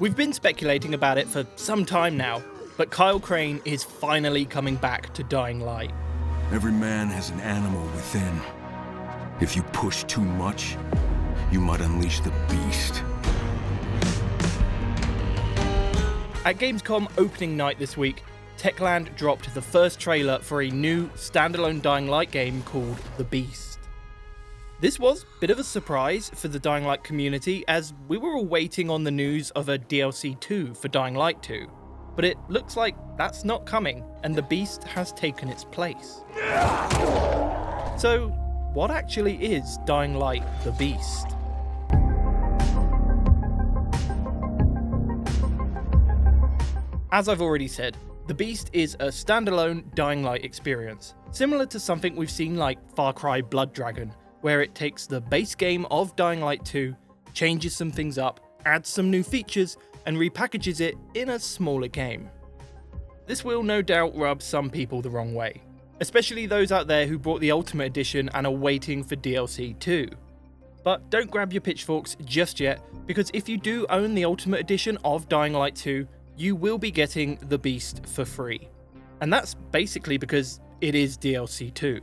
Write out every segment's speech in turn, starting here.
We've been speculating about it for some time now, but Kyle Crane is finally coming back to Dying Light. Every man has an animal within. If you push too much, you might unleash the beast. At Gamescom opening night this week, Techland dropped the first trailer for a new standalone Dying Light game called The Beast. This was a bit of a surprise for the Dying Light community, as we were all waiting on the news of a DLC 2 for Dying Light 2. But it looks like that's not coming, and The Beast has taken its place. So, what actually is Dying Light The Beast? As I've already said, The Beast is a standalone Dying Light experience, similar to something we've seen like Far Cry Blood Dragon, where it takes the base game of Dying Light 2, changes some things up, adds some new features, and repackages it in a smaller game. This will no doubt rub some people the wrong way, especially those out there who bought the Ultimate Edition and are waiting for DLC 2. But don't grab your pitchforks just yet, because if you do own the Ultimate Edition of Dying Light 2, you will be getting The Beast for free. And that's basically because it is DLC 2.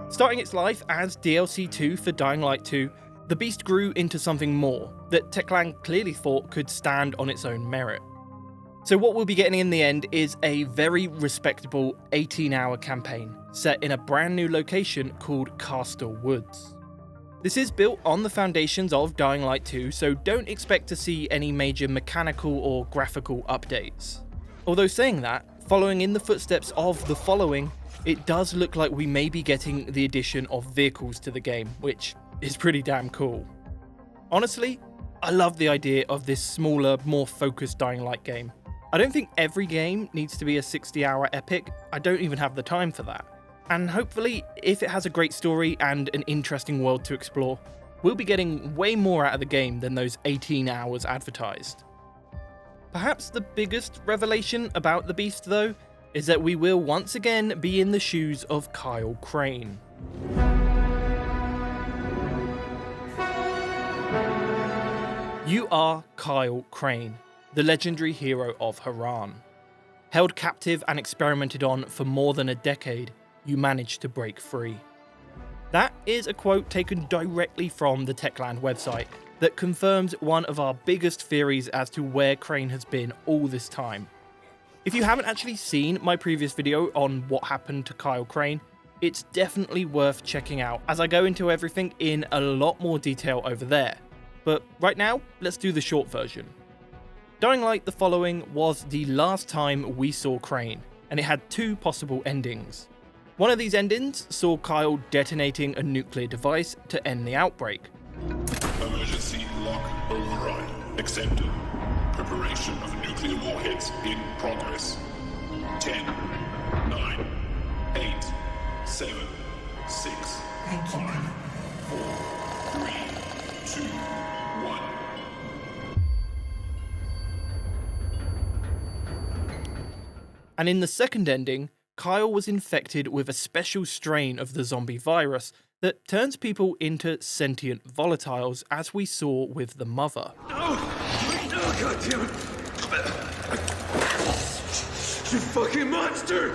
Starting its life as DLC 2 for Dying Light 2, The Beast grew into something more that Techland clearly thought could stand on its own merit. So what we'll be getting in the end is a very respectable 18-hour campaign set in a brand new location called Castle Woods. This is built on the foundations of Dying Light 2, so don't expect to see any major mechanical or graphical updates. Although saying that, following in the footsteps of The Following, it does look like we may be getting the addition of vehicles to the game, which is pretty damn cool. Honestly, I love the idea of this smaller, more focused Dying Light game. I don't think every game needs to be a 60-hour epic. I don't even have the time for that. And hopefully, if it has a great story and an interesting world to explore, we'll be getting way more out of the game than those 18 hours advertised. Perhaps the biggest revelation about The Beast, though, is that we will once again be in the shoes of Kyle Crane. You are Kyle Crane, the legendary hero of Haran. Held captive and experimented on for more than a decade, you managed to break free. That is a quote taken directly from the Techland website that confirms one of our biggest theories as to where Crane has been all this time. If you haven't actually seen my previous video on what happened to Kyle Crane, it's definitely worth checking out, as I go into everything in a lot more detail over there. But right now, let's do the short version. Dying Light The Following was the last time we saw Crane, and it had two possible endings. One of these endings saw Kyle detonating a nuclear device to end the outbreak. Emergency lock override accepted. Preparation of nuclear warheads in progress. 10, 9, 8, 7, 6, 5, 4, 3, 2, 1. And in the second ending, Kyle was infected with a special strain of the zombie virus that turns people into sentient volatiles, as we saw with the mother. Oh, God damn it! You fucking monster!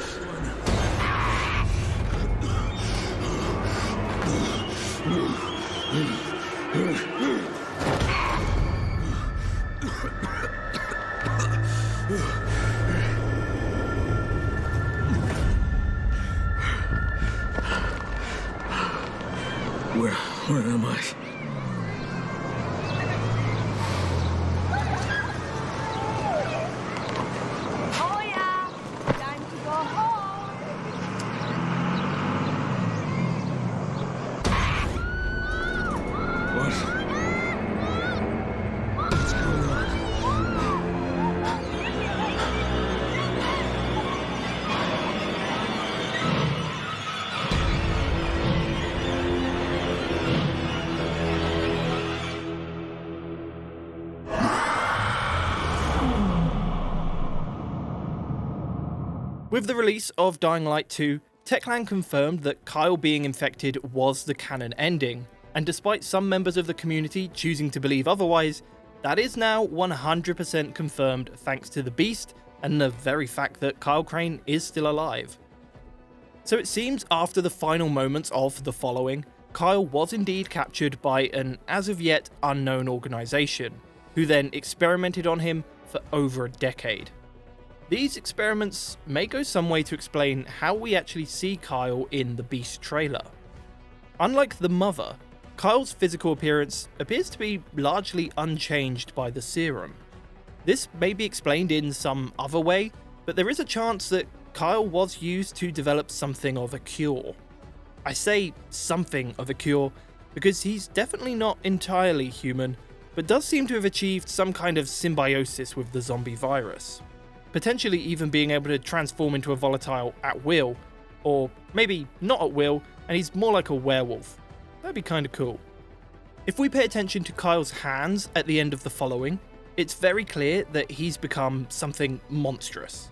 Where am I? Oh yeah, time to go home. What? What's going on? With the release of Dying Light 2, Techland confirmed that Kyle being infected was the canon ending, and despite some members of the community choosing to believe otherwise, that is now 100% confirmed thanks to the Beast and the very fact that Kyle Crane is still alive. So it seems after the final moments of The Following, Kyle was indeed captured by an as of yet unknown organisation, who then experimented on him for over a decade. These experiments may go some way to explain how we actually see Kyle in the Beast trailer. Unlike the mother, Kyle's physical appearance appears to be largely unchanged by the serum. This may be explained in some other way, but there is a chance that Kyle was used to develop something of a cure. I say something of a cure because he's definitely not entirely human, but does seem to have achieved some kind of symbiosis with the zombie virus. Potentially even being able to transform into a volatile at will, or maybe not at will, and he's more like a werewolf. That'd be kinda cool. If we pay attention to Kyle's hands at the end of The Following, it's very clear that he's become something monstrous.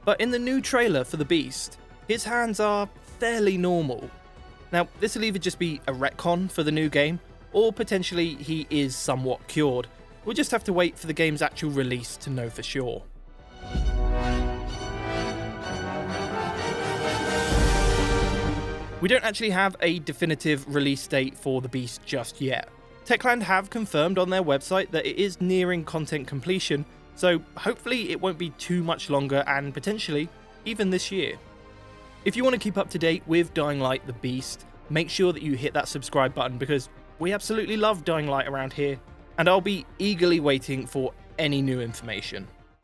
But in the new trailer for the Beast, his hands are fairly normal. Now, this will either just be a retcon for the new game, or potentially he is somewhat cured. We'll just have to wait for the game's actual release to know for sure. We don't actually have a definitive release date for the Beast just yet. Techland have confirmed on their website that it is nearing content completion, so hopefully it won't be too much longer and potentially even this year. If you want to keep up to date with Dying Light the Beast, make sure that you hit that subscribe button because we absolutely love Dying Light around here, and I'll be eagerly waiting for any new information.